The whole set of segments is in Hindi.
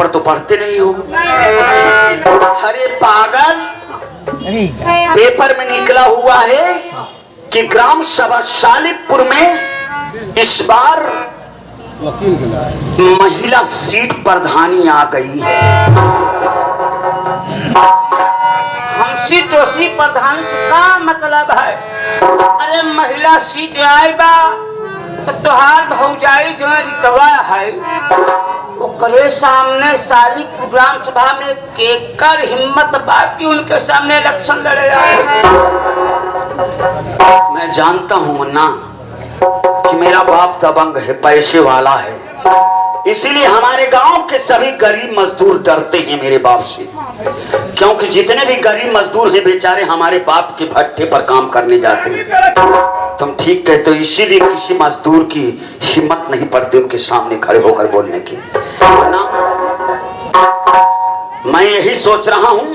पर तो पढ़ते नहीं हो। अरे पागल, पेपर में निकला हुआ है कि ग्राम सभा शालिकपुर में इस बार महिला सीट प्रधानी आ गई है। हमसी तोसी प्रधान से का मतलब है? अरे महिला सीट आए बा तो तोहार भौजाई जो रितवा है ओकरे सामने शालिकपुर ग्राम सभा में केकर हिम्मत बाकी उनके सामने इलेक्शन लड़े आए। मैं जानता हूं मुन्ना कि मेरा बाप दबंग है, पैसे वाला है, इसीलिए हमारे गांव के सभी गरीब मजदूर डरते हैं मेरे बाप से, क्योंकि जितने भी गरीब मजदूर हैं बेचारे हमारे बाप के भट्टे पर काम करने जाते हैं। तुम ठीक कहते हो, इसीलिए किसी मजदूर की हिम्मत नहीं पड़ती उनके सामने खड़े होकर बोलने की। ना, मैं यही सोच रहा हूं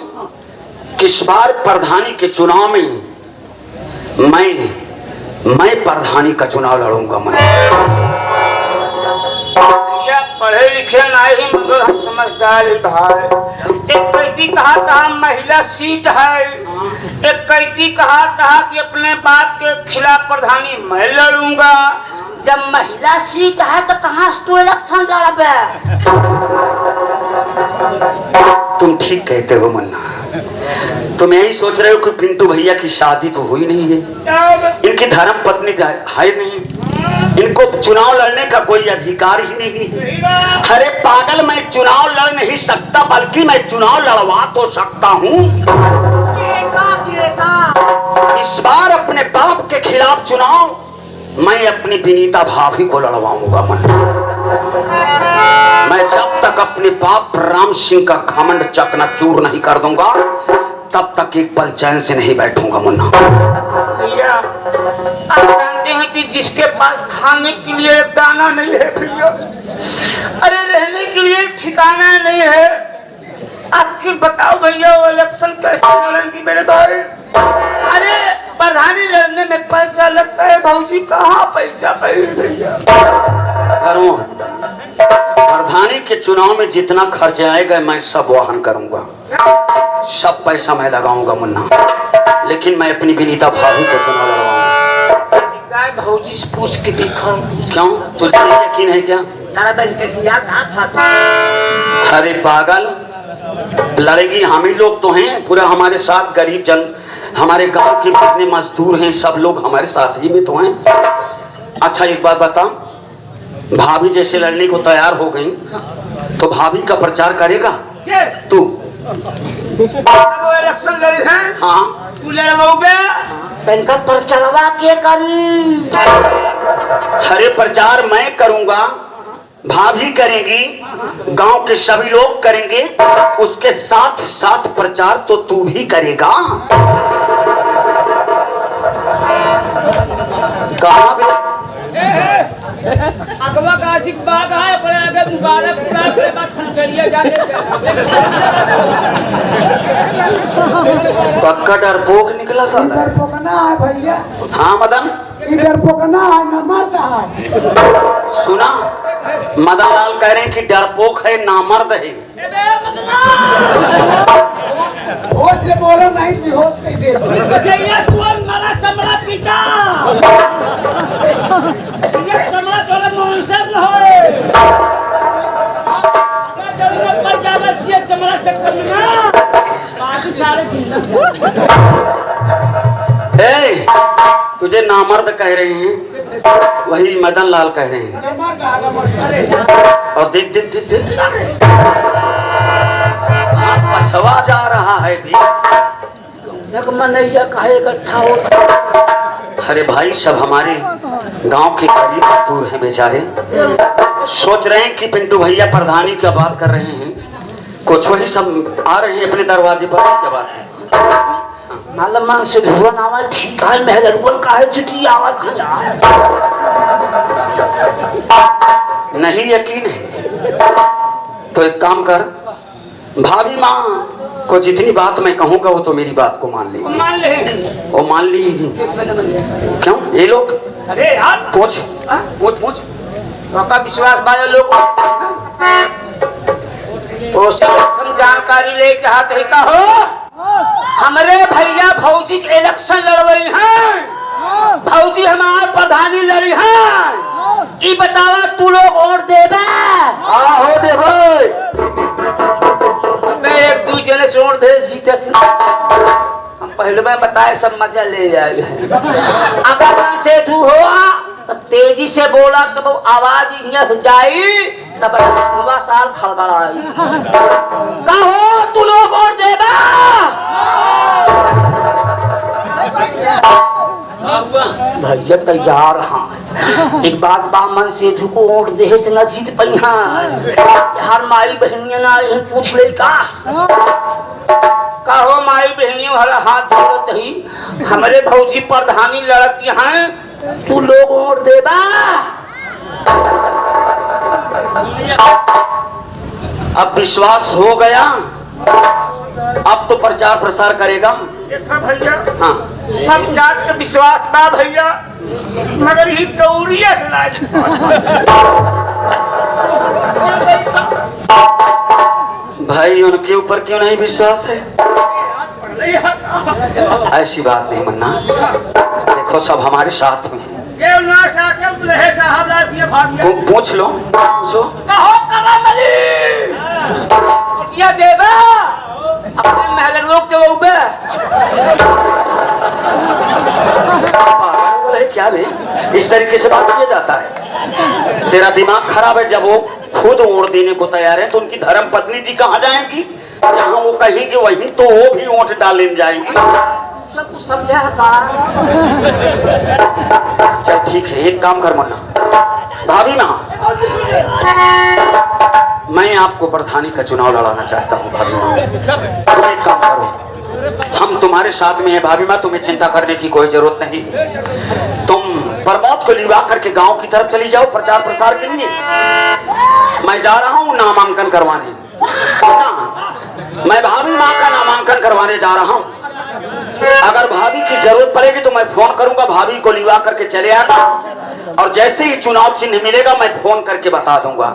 कि इस बार प्रधानी के चुनाव में मैं प्रधानी का चुनाव लड़ूंगा। मैं पढ़े लिखे नहीं मगर हम समझदार भाई। एक कैदी कहा महिला सीट है, एक कैदी कहा कि अपने बाप के खिलाफ प्रधानी मैं लड़ूंगा। जब महिला सीट है तो कहाँ से तू इलेक्शन लड़बे? तुम ठीक कहते हो मुन्ना, तुम यही सोच रहे हो कि पिंटू भैया की शादी तो हुई नहीं है, इनकी धर्म पत्नी है नहीं, इनको चुनाव लड़ने का कोई अधिकार ही नहीं है। अरे पागल, मैं चुनाव लड़ नहीं सकता, बल्कि मैं चुनाव लड़वा तो सकता हूँ। इस बार अपने बाप के खिलाफ चुनाव मैं अपनी विनीता भाभी को लड़वाऊंगा। मैं जब तक अपने बाप राम सिंह का घमंड चकनाचूर नहीं कर दूंगा तब तक एक पल चैन से नहीं बैठूंगा मुन्ना। भैया आप जानते हैं कि जिसके पास खाने के लिए एक दाना नहीं है भैया, अरे रहने के लिए ठिकाना नहीं है, आपकी बताओ भैया वो इलेक्शन कैसे लड़ेंगी मेरे भाई? अरे प्रधानी लड़ने में पैसा लगता है भौजी, कहाँ पैसा भैया? प्रधानी के चुनाव में जितना खर्च आएगा मैं सब वहन करूंगा, सब पैसा मैं लगाऊंगा मुन्ना, लेकिन मैं अपनी विनीता भाभी को चुनाव लड़वाऊंगा। भौजी से पूछ के देखो। क्यों, तुझे यकीन है क्या? अरे पागल, लड़ेगी हम ही लोग तो हैं, पूरा हमारे साथ गरीब जन, हमारे गांव के जितने मजदूर हैं सब लोग हमारे साथ ही में तो हैं। अच्छा एक बात बता, भाभी जैसे लड़ने को तैयार हो गई तो भाभी का प्रचार करेगा तू? इलेक्शन लड़ी है? हाँ तू लड़वाओगे? इनका प्रचारवा के करी? अरे प्रचार मैं करूंगा, भाभी करेगी, गांव के सभी लोग करेंगे, उसके साथ साथ प्रचार तो तू भी करेगा। कहाँ भी अगवा गाजिक बाग है पर आगे मुबारक के बाद खनसरिया जाने पक्का डरपोक निकला सा। डरपोकना है भैया। हाँ मदन, डरपोकना है न मर्द है। सुना, मदन लाल कह रहे हैं कि डरपोक है नामर्द है। होश से बोलो नहीं बेहोश नहीं दे। जैया कौन मारा चमड़ा पीटा? ये चमड़ा थोड़ा मांसर न होए। जरूरत पड़ जावे ये चमड़ा चक्कर में ना बाकी सारे जिंदा। ए, तुझे नामर्द कह रहे हैं, वही मदन लाल कह रहे हैं। और देख देख देख देख पछवा जा रहा है भी। मनैया काहे इकट्ठा हो? अरे भाई, सब हमारे गांव के गरीब मजदूर हैं बेचारे, सोच रहे हैं कि पिंटू भैया प्रधानी की बात कर रहे हैं, कुछ वही सब आ रहे हैं अपने दरवाजे पर। क्या बात है? मालूम से धुआं आवाज ठीक है, मेहरबान का है चिट्ठी आवाज खाया नहीं यकीन है तो एक काम कर, भाभी माँ को जितनी बात मैं कहूँगा वो तो मेरी बात को मान लेगी। मान ले, वो मान ली। क्यों ये लोग? अरे यार पूछ पूछ पूछ, आपका विश्वास वाले लोग ओसे हम जानकारी ले चाहते हैं का हो हमरे भैया भौजी के इलेक्शन लड़वई हैं भौजी हमार प्रधानी लड़ी हैं ई बतावा तू लोग वोट देबा हो दे भाई मैं एक दूसरे ने वोट दे जीते हम पहले में बताए सब मजा ले जाएगा अगर से तू हुआ तो तेजी से बोला तो आवाज यहाँ से जाई तब 9वां साल खड़बड़ाई कहो तू लोग वोट देबा भैया तैयार हाँ एक बात बामन सेठू को वोट दे से न जीत पई हाँ हर माई बहनिया ना पूछ ले का कहो माई बहनियों हर हाथ जोड़त ही हमारे भौजी प्रधानी लड़की हैं तू लोग वोट देबा अब विश्वास हो गया अब तो प्रचार प्रसार करेगा देखा भैया हाँ सब जात का विश्वास बा भैया मगर ही दौड़िया से ना भाई उनके ऊपर क्यों नहीं विश्वास है ऐसी बात नहीं मन्ना देखो सब हमारे साथ में है तुम पूछ लो पूछो देवा अपने महल रोक के वो क्या भी इस तरीके से बात किया जाता है तेरा दिमाग खराब है जब वो खुद वोट देने को तैयार है तो उनकी धर्म पत्नी जी कहाँ जाएंगी जहाँ वो कहेंगे वहीं तो वो भी वोट डालने जाएंगी सब कुछ समझा चल ठीक है एक काम कर मन्ना भाभी माँ मैं आपको प्रधानी का चुनाव लड़ाना चाहता हूँ भाभी माँ तुम एक काम करो हम तुम्हारे साथ में हैं भाभी माँ तुम्हें चिंता करने की कोई जरूरत नहीं तुम प्रमोद को लिवा करके गांव की तरफ चली जाओ प्रचार प्रसार के लिए मैं जा रहा हूँ नामांकन करवाने मैं भाभी माँ का नामांकन करवाने जा रहा हूँ अगर भाभी की जरूरत पड़ेगी तो मैं फोन करूंगा भाभी को लिवा करके चले आना और जैसे ही चुनाव चिन्ह मिलेगा मैं फोन करके बता दूंगा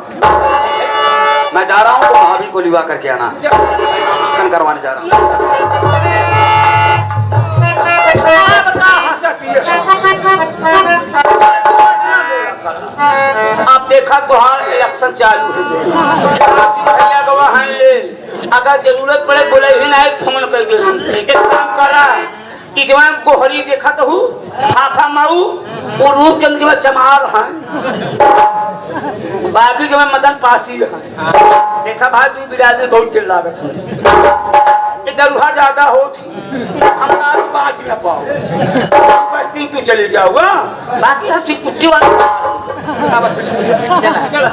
मैं जा रहा हूं तो भाभी को लिवा करके आना नामांकन करवाने जा रहा हूं आप देखा तो हाँ इलेक्शन चालू है गवाह ले अगर जरूरत पड़े बोले ही नहीं फोन करके काम करा कि जवान गोहरी देखा तो हूँ हाथा माऊ वो रूपचंद जी में जमाल है बाकी जो मदन पासी है देखा भाई तू बिरादरी बहुत चिल्ला इधर ज्यादा हो हमारा बात न पाओ बस्ती तू चले जाऊगा बाकी हम सिर्फ कुट्टी वाला चला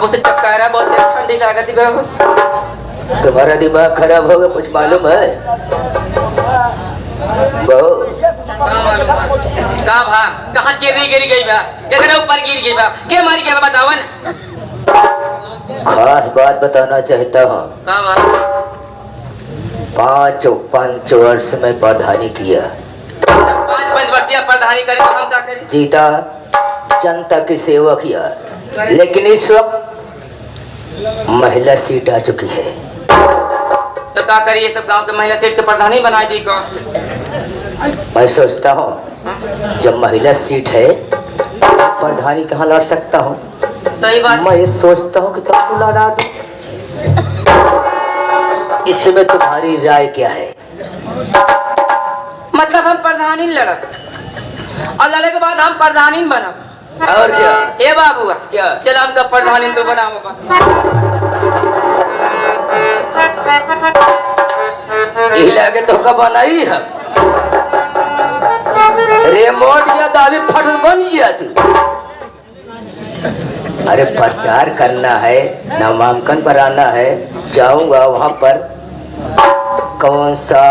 उसे चपकारा बहुत ठंडी लागत तुम्हारा दिमाग खराब होगा कुछ मालूम है कहाँ चेरी गिर गई बा कितना ऊपर गिर गई बा क्या मारी गया बतावन खास बात बताना चाहता हूँ 5 वर्ष में प्रधानी किया 5 वर्षीय प्रधानी करे तो हम क्या करें जीता जनता की सेवा किया लेकिन इस वक्त महिला सीट आ चुकी है तो क्या करिए सब गांव के महिला सीट के प्रधानी बना दी को मैं सोचता हूँ जब महिला सीट है प्रधानी कहाँ लड़ सकता हूँ सही बात मैं ये सोचता हूँ कि तुमको लड़ा दूं इसमें तुम्हारी राय क्या है मतलब हम प्रधानी लड़ब और लड़े के बाद हम प्रधानी बनब और क्या ए बाबू क्या चल हम तो प्रधानी तो बनाऊंगा लगे तो कब बनाई है रिमोट या दादी फट बन गया तू अरे प्रचार करना है नामांकन पर आना है जाऊंगा वहां पर कौन सा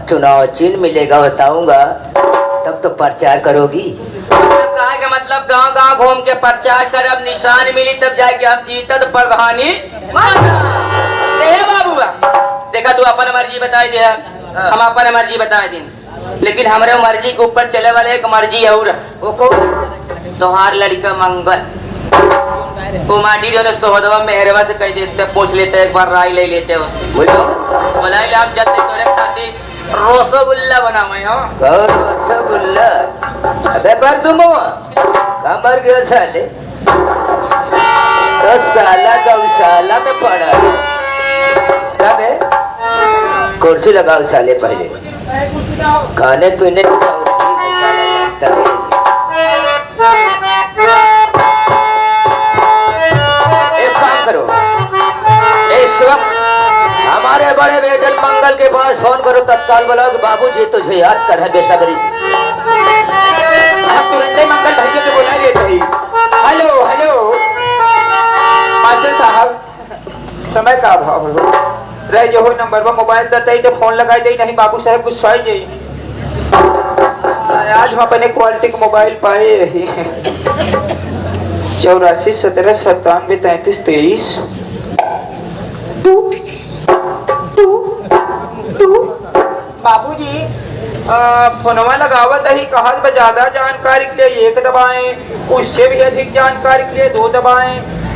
चुनाव चिन्ह मिलेगा बताऊंगा, तब तो प्रचार करोगी। मतलब कहा का मतलब गांव गांव घूम के प्रचार कर, अब निशान मिली तब जाके हम जीतत प्रधानी बाबू देखा तू अपन मर्जी बताई दे, हम अपन मर्जी बताए दिन, लेकिन हमारे मर्जी के ऊपर चले वाले एक मर्जी और वो को तोहार लड़का मंगल वो माटी जो सोहदवा मेहरवा से कह देते पूछ लेते एक बार राय ले लेते हो बोला आप जल्दी तोरे खातिर रसगुल्ला बनावे हो। रसगुल्ला अबे पर तुम कमर गया साले तो साला गौशाला में पड़ा है। कुर्सी लगाओ साले पहले, खाने पीने एक काम करो, इस वक्त हमारे बड़े बेटे मंगल के पास फोन करो, तत्काल बुलाओ कि बाबूजी तुझे याद कर है बेसब्री से। हम तुरंत ही मंगल भैया को बुला लेते ही। हेलो हेलो मास्टर साहब, समय का अभाव हो रह जो हो नंबर पर मोबाइल देते ही तो फोन लगाई दे, नहीं बाबू साहब गुस्सा ही जाइए। आज हम अपने क्वालिटी का मोबाइल पाए रही 84 17 97 33 23। बाबूजी फोनवा लगावत ही कहा ज्यादा जानकारी के लिए एक दबाएं, उससे भी अधिक जानकारी के लिए 2 दबाएं,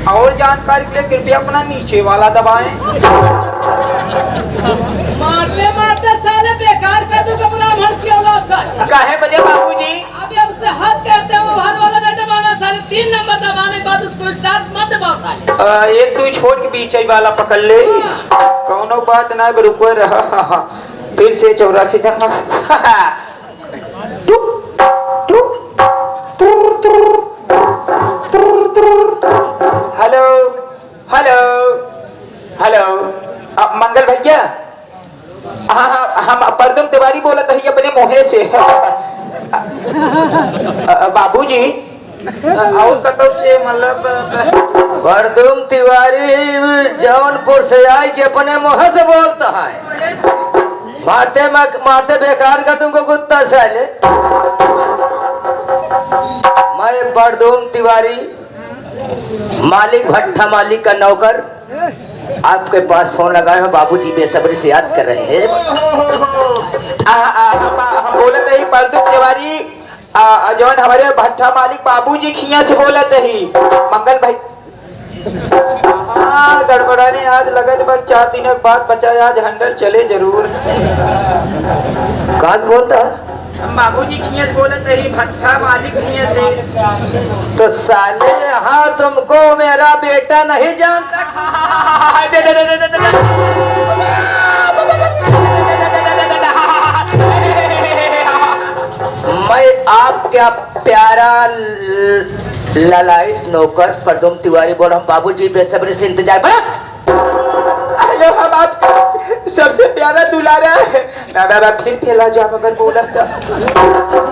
और जानकारी के लिए कृपया अपना नीचे वाला दबाएं। मारते मारते साले बेकार कर दूं अपना भर किया साले। काहे बजे बाबूजी? अब ये उससे हद कहते हैं, वो हर वाला नहीं दबाना साले, 3 नंबर दबाने के बाद उसको स्टार्ट मत दबाओ साले। एक तू छोड़ के बीच वाला पकड़ ले, कौनो बात ना रुको रहा। फिर से 84 हेलो हेलो हेलो मंगल भैया, हाँ हम परदम तिवारी बोलत है अपने मोहे से। बाबूजी और कतो से मतलब परदुम तिवारी जौनपुर से आई के अपने मुँह से बोलता है, मारते बेकार का तुमको कुत्ता साले। मैं परदुम तिवारी मालिक भट्टा मालिक का नौकर आपके पास फोन लगाए हो, बाबूजी बेसब्री से याद कर रहे हैं। हम बोलते ही परदुम तिवारी जौन हमारे भट्टा मालिक बाबूजी खिया से बोलते ही मंगल भाई। हाँ गड़बड़ाने आज लगे तो बस 4 दिन के बाद बचा, आज हंडल चले जरूर। कहाँ बोलता बाबूजी खिया से बोलते ही भट्टा मालिक खिया से। तो साले यहाँ तुमको मेरा बेटा नहीं जानता। मैं आपका प्यारा ललायत नौकर परदुम तिवारी बोल रहा हूँ, बाबूजी बेसब्री से इंतजार। हेलो हम आपका सबसे प्यारा दुलारा है ना दादा, फिर पहला जब अगर बोला था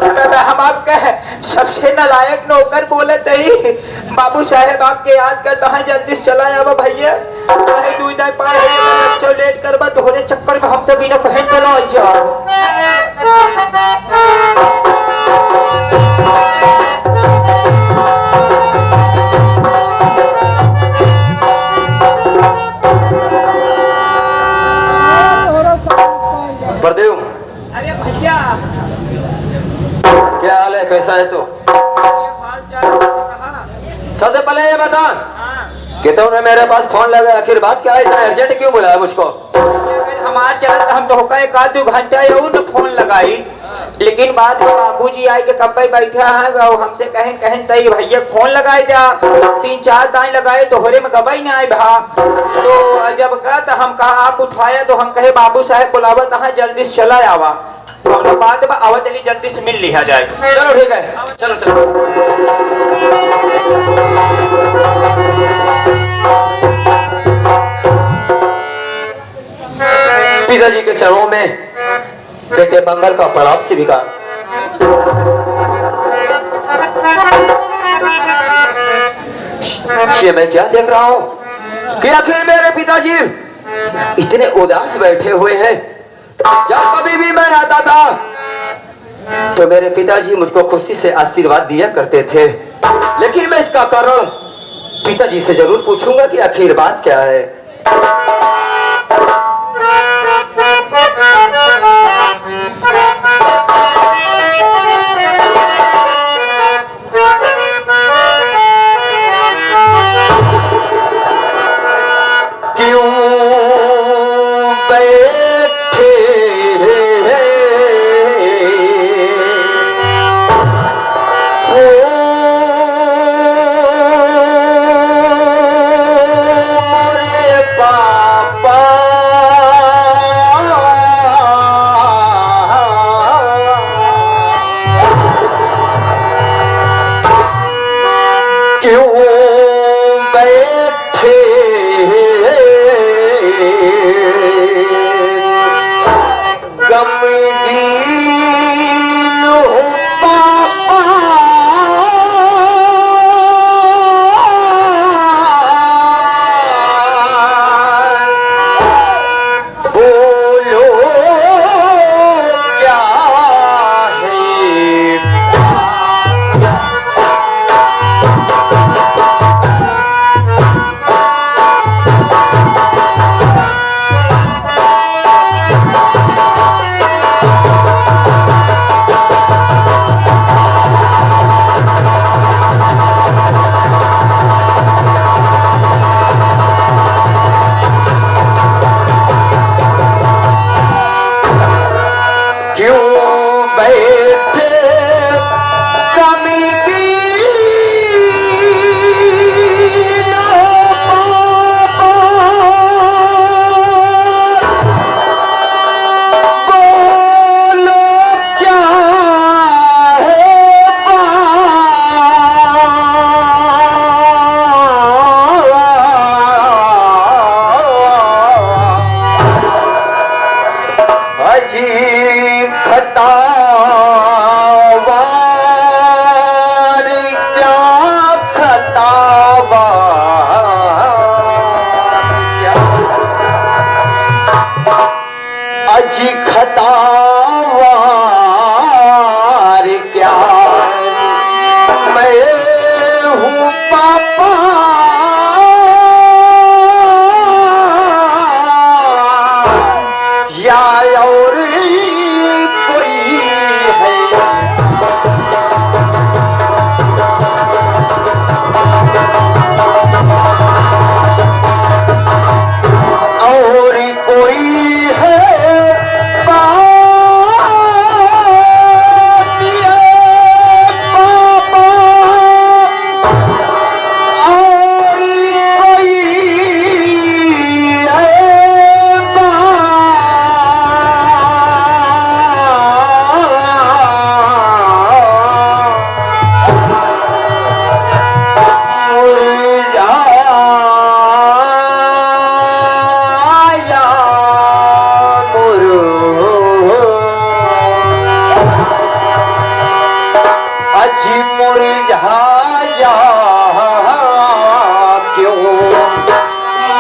दादा, हम आपका सबसे नालायक नौकर बोले थे। बाबू साहेब आपके याद करता है, जल्दी से चला आवा भैया, दूध दाई पार है लेट करबा तोहरे चक्कर में हम तो बिना कहीं चला जाओ। परदेव, अरे भैया क्या हाल है, कैसा है तू? सबसे पहले ये बता कि तुमने मेरे पास फोन लगा, आखिर बात क्या है, इतना अर्जेंट क्यों बुलाया मुझको? हमारा चलत हम तो होकर 1-2 घंटा और तो फोन लगाई, लेकिन बाद में बाबूजी आई के कब बैठा है हमसे कहें तई भैया फोन लगाए जा, 3-4 दाई लगाए तो होरे में गबई ना आए भा। तो जब कहा तो हम कहा आप उठाया तो हम कहे बाबू साहब बुलावत है, जल्दी से चला आवा। तो बाद में आवा चली जल्दी से मिल लिया जाए। चलो ठीक है, चलो चलो। पिताजी के चरणों में बेटे मंगल का प्रणाम स्वीकार। ये मैं क्या देख रहा हूँ कि आखिर मेरे पिताजी इतने उदास बैठे हुए हैं, जब कभी भी मैं आता था तो मेरे पिताजी मुझको खुशी से आशीर्वाद दिया करते थे, लेकिन मैं इसका कारण पिताजी से जरूर पूछूंगा कि आखिर बात क्या है।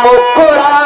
मुकुरा